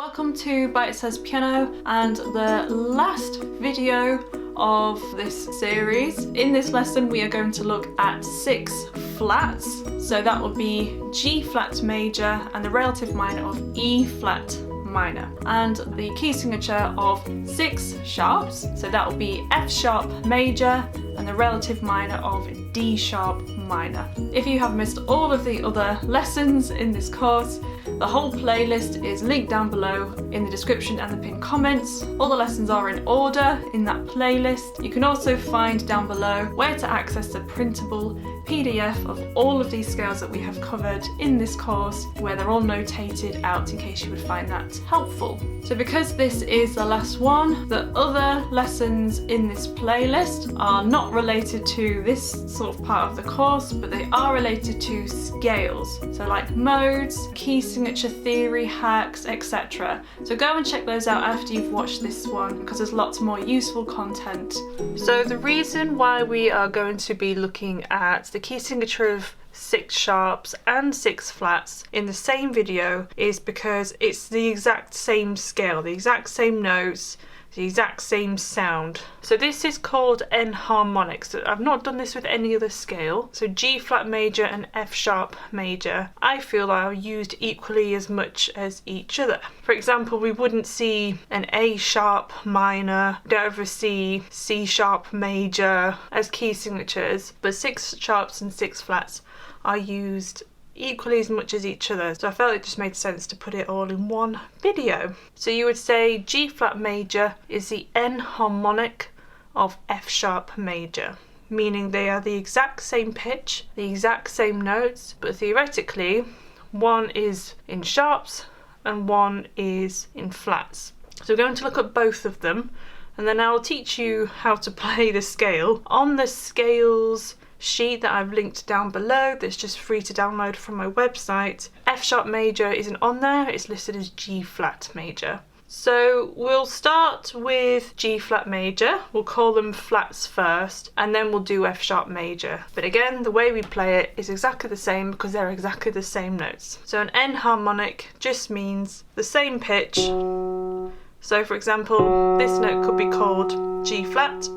Welcome to Bitesize Piano and the last video of this series. In this lesson we are going to look at 6 flats. So that will be G flat major and the relative minor of E flat minor, and the key signature of 6 sharps. So that will be F sharp major and the relative minor of D sharp minor. If you have missed all of the other lessons in this course, the whole playlist is linked down below in the description and the pinned comments. All the lessons are in order in that playlist. You can also find down below where to access the printable PDF of all of these scales that we have covered in this course, where they're all notated out in case you would find that helpful. So because this is the last one, the other lessons in this playlist are not related to this sort of part of the course, but they are related to scales. So like modes, key signature theory, hacks, etc. So go and check those out after you've watched this one, because there's lots more useful content. So the reason why we are going to be looking at the key signature of 6 sharps and 6 flats in the same video is because it's the exact same scale, the exact same notes, the exact same sound. So this is called enharmonics. I've not done this with any other scale. So G flat major and F sharp major, I feel are used equally as much as each other. For example, we wouldn't see an A sharp minor, we don't ever see C sharp major as key signatures, but 6 sharps and 6 flats are used equally as much as each other, so I felt it just made sense to put it all in one video. So you would say G flat major is the enharmonic of F sharp major, meaning they are the exact same pitch, the exact same notes, but theoretically one is in sharps and one is in flats. So we're going to look at both of them, and then I'll teach you how to play the scale. On the scales sheet that I've linked down below, that's just free to download from my website, F sharp major isn't on there, it's listed as G flat major. So we'll start with G flat major, we'll call them flats first, and then we'll do F sharp major. But again, the way we play it is exactly the same because they're exactly the same notes. So an enharmonic just means the same pitch. So for example, this note could be called G flat,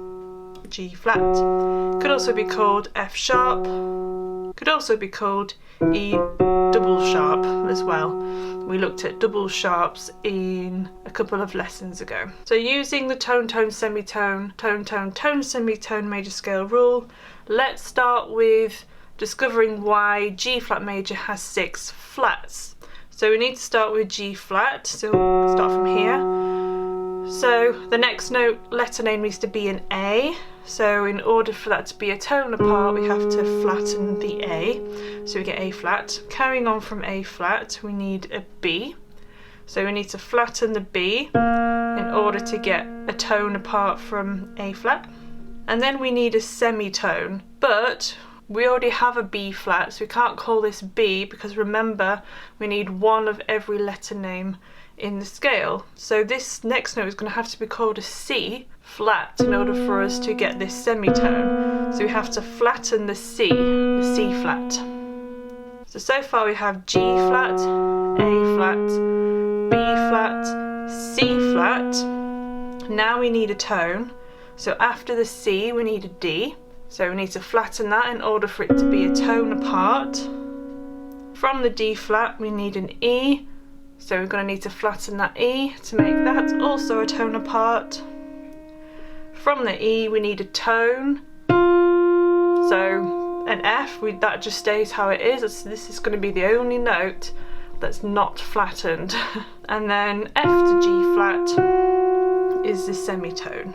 G flat, could also be called F sharp, could also be called E double sharp as well. We looked at double sharps in a couple of lessons ago. So using the tone, tone, semitone, tone, tone, tone, semitone major scale rule, let's start with discovering why G flat major has 6 flats. So we need to start with G flat, so we'll start from here. So the next note, letter name needs to be an A. So in order for that to be a tone apart, we have to flatten the A. So we get A flat. Carrying on from A flat, we need a B. So we need to flatten the B in order to get a tone apart from A flat. And then we need a semitone, but we already have a B flat, so we can't call this B because remember, we need one of every letter name in the scale. So this next note is going to have to be called a C flat in order for us to get this semitone. So we have to flatten the C flat. So far we have G flat, A flat, B flat, C flat. Now we need a tone. So after the C we need a D. So we need to flatten that in order for it to be a tone apart. From the D flat we need an E. So we're going to need to flatten that E to make that also a tone apart. From the E we need a tone. So an F, that just stays how it is. This is going to be the only note that's not flattened. And then F to G flat is the semitone.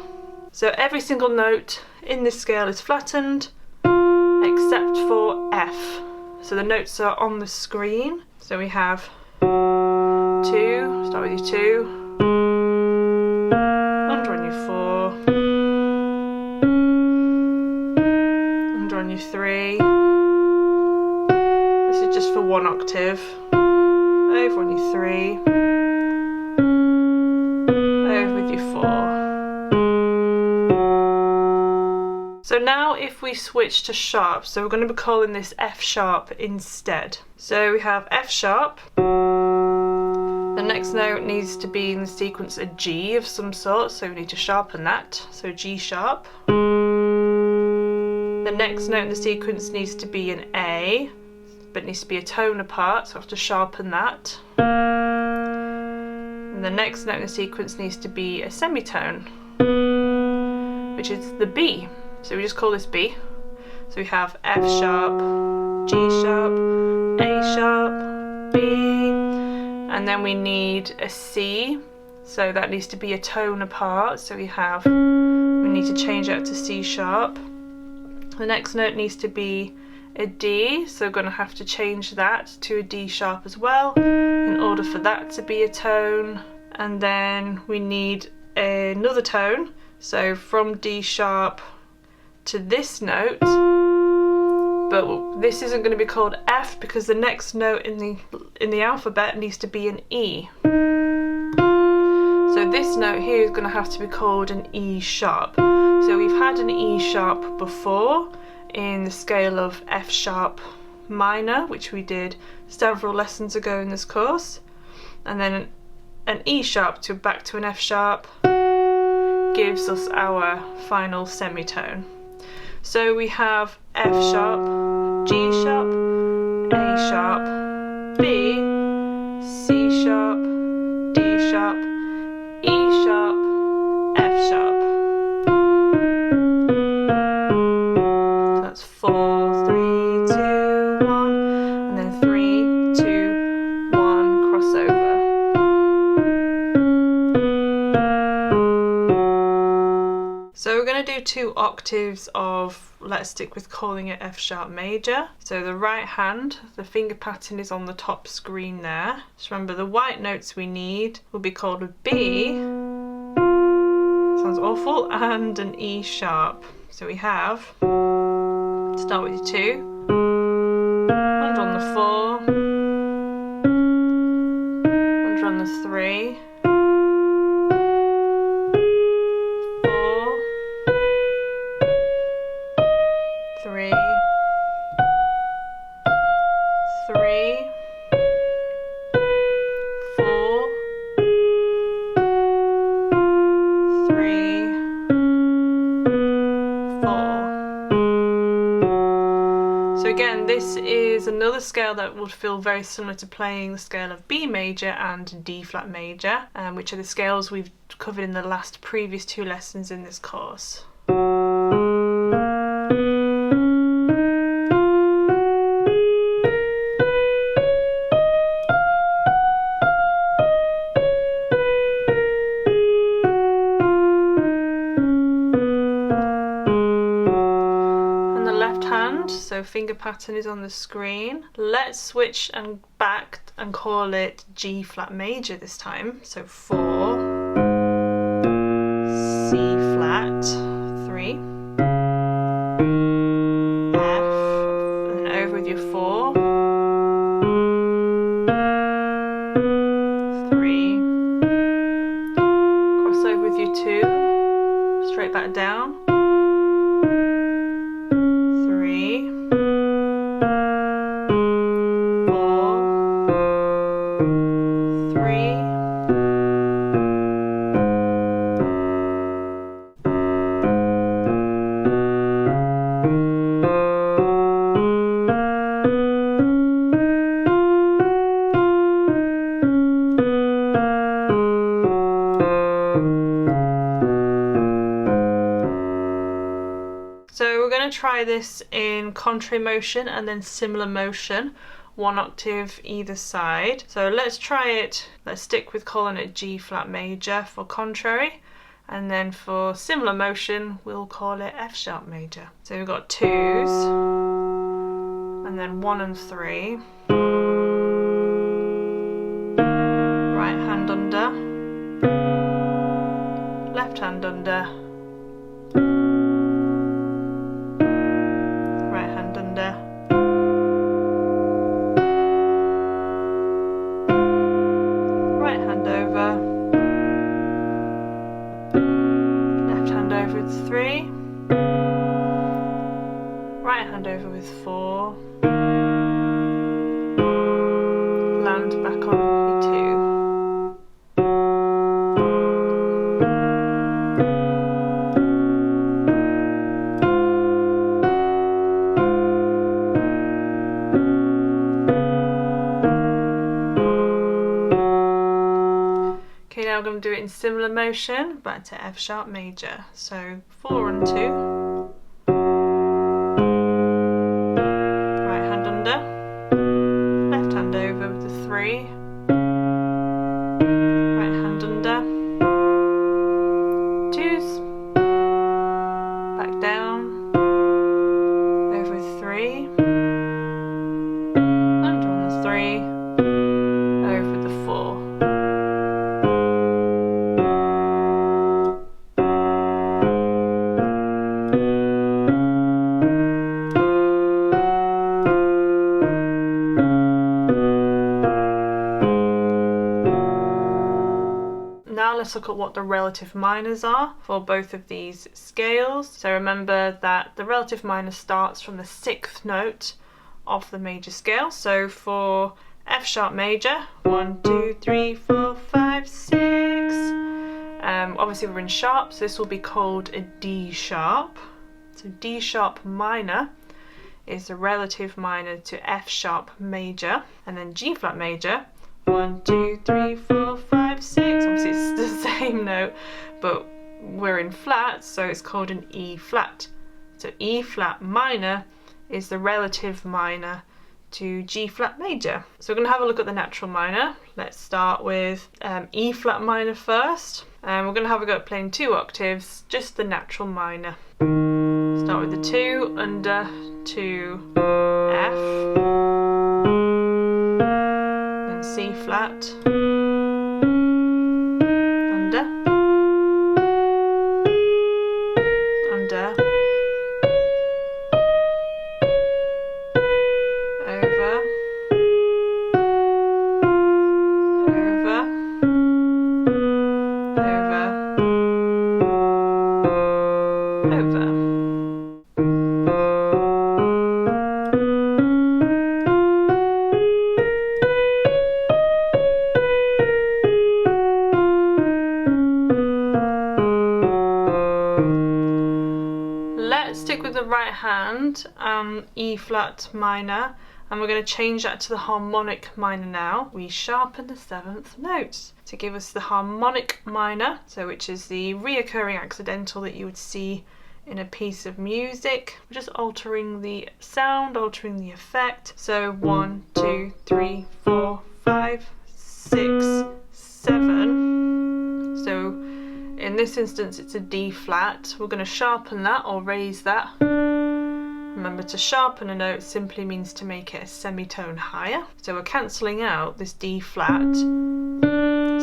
So every single note in this scale is flattened except for F. So the notes are on the screen. So we have 2, start with your 2, under on your 4, under on your 3, this is just for 1 octave, over on your 3, over with your 4. So now if we switch to sharp, so we're going to be calling this F sharp instead. So we have F sharp. The next note needs to be in the sequence a G of some sort, so we need to sharpen that, so G sharp. The next note in the sequence needs to be an A, but it needs to be a tone apart, so I have to sharpen that. And the next note in the sequence needs to be a semitone, which is the B. So we just call this B. So we have F sharp, G sharp, A sharp, B, and then we need a C. So that needs to be a tone apart. So we need to change that to C sharp. The next note needs to be a D, so we're going to have to change that to a D sharp as well in order for that to be a tone. And then we need another tone, so from D sharp to this note, but this isn't going to be called F because the next note in the alphabet needs to be an E. So this note here is going to have to be called an E sharp. So we've had an E sharp before in the scale of F sharp minor, which we did several lessons ago in this course, and then an E sharp back to an F sharp gives us our final semitone. So we have F sharp, G sharp, A sharp, B, C sharp, D sharp, E sharp, F sharp. So that's 4, 3, 2, 1, and then 3, 2, 1, crossover. So we're going to do 2 octaves of, let's stick with calling it F sharp major. So the right hand, the finger pattern is on the top screen there. Just remember the white notes we need will be called a B, sounds awful, and an E sharp. So we have, start with your 2, under on the 4, under on the 3, 3, 3, 4, 3, 4. So again, this is another scale that would feel very similar to playing the scale of B major and D flat major, which are the scales we've covered in the previous 2 lessons in this course. So finger pattern is on the screen. Let's switch and back and call it G flat major this time. So 4, C flat, 3, F, and then over with your 4, 3, cross over with your 2, straight back down, 3, 3, so we're going to try this in contrary motion and then similar motion, 1 octave either side. So let's try it, let's stick with calling it G flat major for contrary, and then for similar motion we'll call it F sharp major. So we've got 2s, and then 1 and 3, right hand under, left hand under, right hand under, right hand over, left hand over with 3, right hand over with 4, land back on your 2. going to do it in similar motion, back to F sharp major. So 4 and 2. Right hand under. Left hand over with the 3. Right hand under. 2s. Back down. Over 3. Under on the 3. Over the 4. Now let's look at what the relative minors are for both of these scales. So remember that the relative minor starts from the 6th note of the major scale. So for F sharp major, 1, 2, 3, 4, 5, 6. Obviously we're in sharp, so this will be called a D sharp. So D sharp minor is the relative minor to F sharp major, and then G flat major, 1, 2, 3, 4, 5, 6. Obviously it's the same note, but we're in flats, so it's called an E flat. So E flat minor is the relative minor to G flat major. So we're going to have a look at the natural minor. Let's start with E flat minor first. We're going to have a go at playing 2 octaves, just the natural minor. Start with the 2 under to F, then C flat, under, under, over, over, over, over. Let's stick with the right hand, E flat minor, and we're going to change that to the harmonic minor now. We sharpen the 7th note to give us the harmonic minor, so which is the reoccurring accidental that you would see in a piece of music. We're just altering the sound, altering the effect. So 1, 2, 3, 4, 5, 6, 7. So in this instance it's a D flat. We're going to sharpen that or raise that. Remember, to sharpen a note simply means to make it a semitone higher. So we're cancelling out this D flat.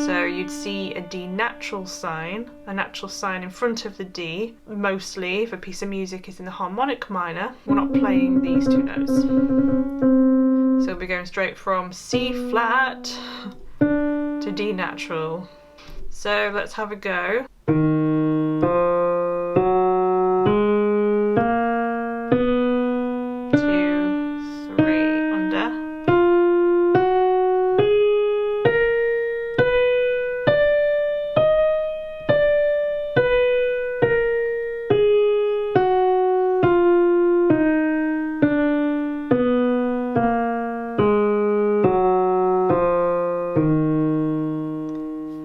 So you'd see a D natural sign in front of the D. Mostly if a piece of music is in the harmonic minor, we're not playing these 2 notes. So we'll be going straight from C flat to D natural. So let's have a go. 2, 3, under.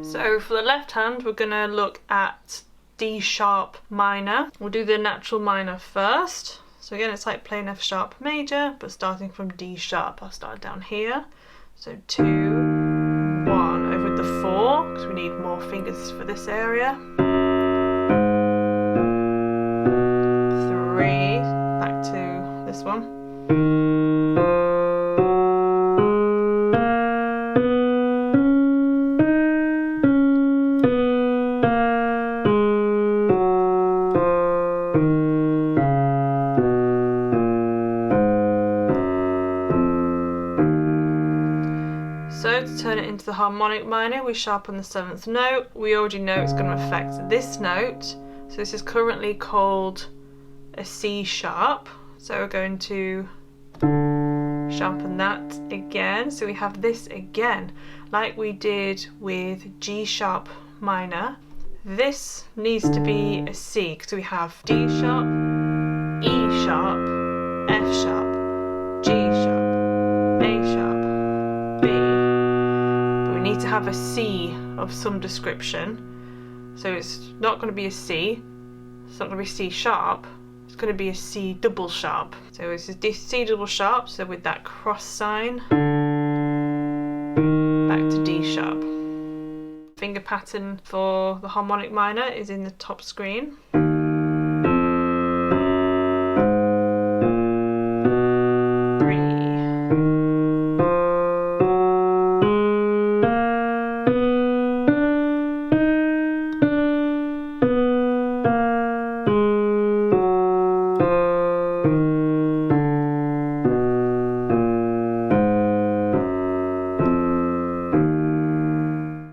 So for the left hand, we're going to look at D sharp minor. We'll do the natural minor first. So again, it's like playing F sharp major, but starting from D sharp. I'll start down here. So 2, 1 over the 4, because we need more fingers for this area. 3, back to this one. So to turn it into the harmonic minor, we sharpen the 7th note. We already know it's going to affect this note. So this is currently called a C sharp. So we're going to sharpen that again. So we have this again, like we did with G sharp minor. This needs to be a C, because we have D sharp, E sharp, F sharp, G sharp, A sharp, B. But we need need to have a C of some description. So it's not going to be a C, it's not going to be C sharp, it's going to be a C double sharp. So it's a C double sharp, so with that cross sign, back to D sharp. Finger pattern for the harmonic minor is in the top screen.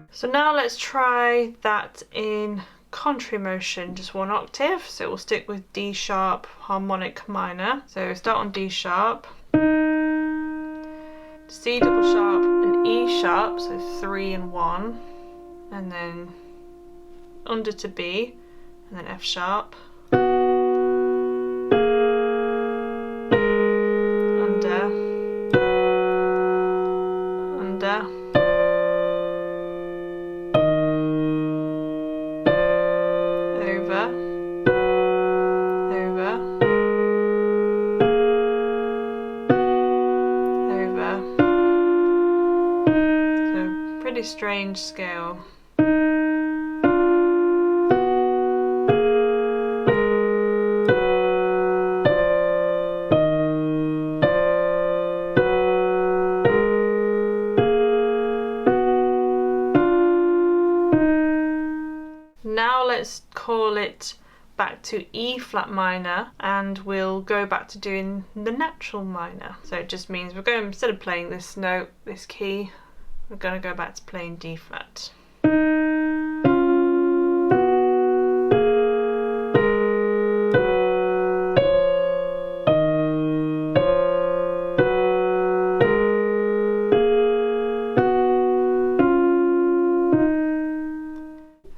So now let's try that in contrary motion, just one octave. So we'll stick with D sharp harmonic minor. So start on D sharp, C double sharp and E sharp, so 3 and 1, and then under to B, and then F sharp, under, under, pretty strange scale. Now let's call it back to E flat minor, and we'll go back to doing the natural minor. So it just means we're going, instead of playing this note, this key, we're going to go back to playing D flat.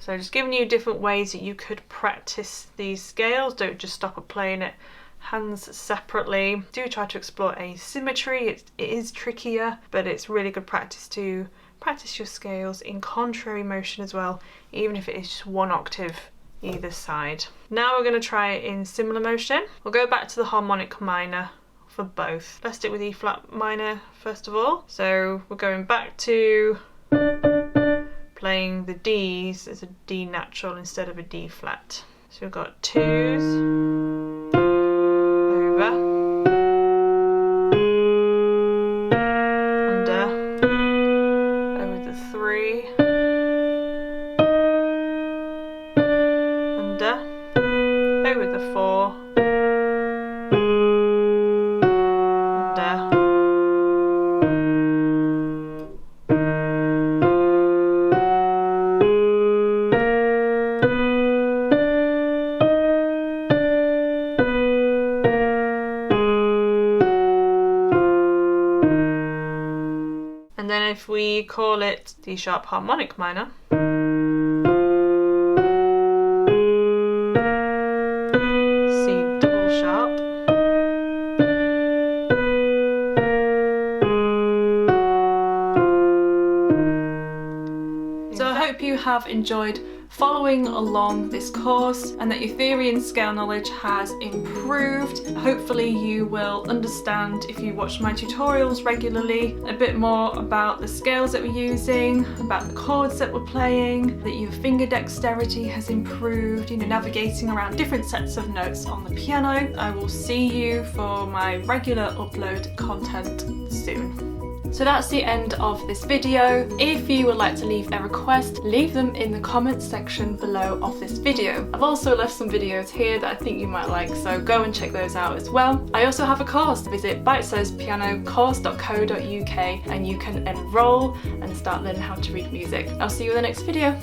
So just giving you different ways that you could practice these scales. Don't just stop at playing it hands separately. Do try to explore asymmetry. It is trickier, but it's really good practice to practice your scales in contrary motion as well, even if it is just one octave either side. Now we're going to try it in similar motion. We'll go back to the harmonic minor for both. Let's stick with E flat minor first of all. So we're going back to playing the D's as a D natural instead of a D flat. So we've got 2s, over, under, over the 3, under, over the 4, under, and then if we call it D sharp harmonic minor, C double sharp, so I hope you have enjoyed following along this course and that your theory and scale knowledge has improved. Hopefully you will understand, if you watch my tutorials regularly, a bit more about the scales that we're using, about the chords that we're playing, that your finger dexterity has improved, navigating around different sets of notes on the piano. I will see you for my regular upload content soon. So that's the end of this video. If you would like to leave a request, leave them in the comments section below of this video. I've also left some videos here that I think you might like, so go and check those out as well. I also have a course. Visit bitesizepianocourse.co.uk and you can enroll and start learning how to read music. I'll see you in the next video.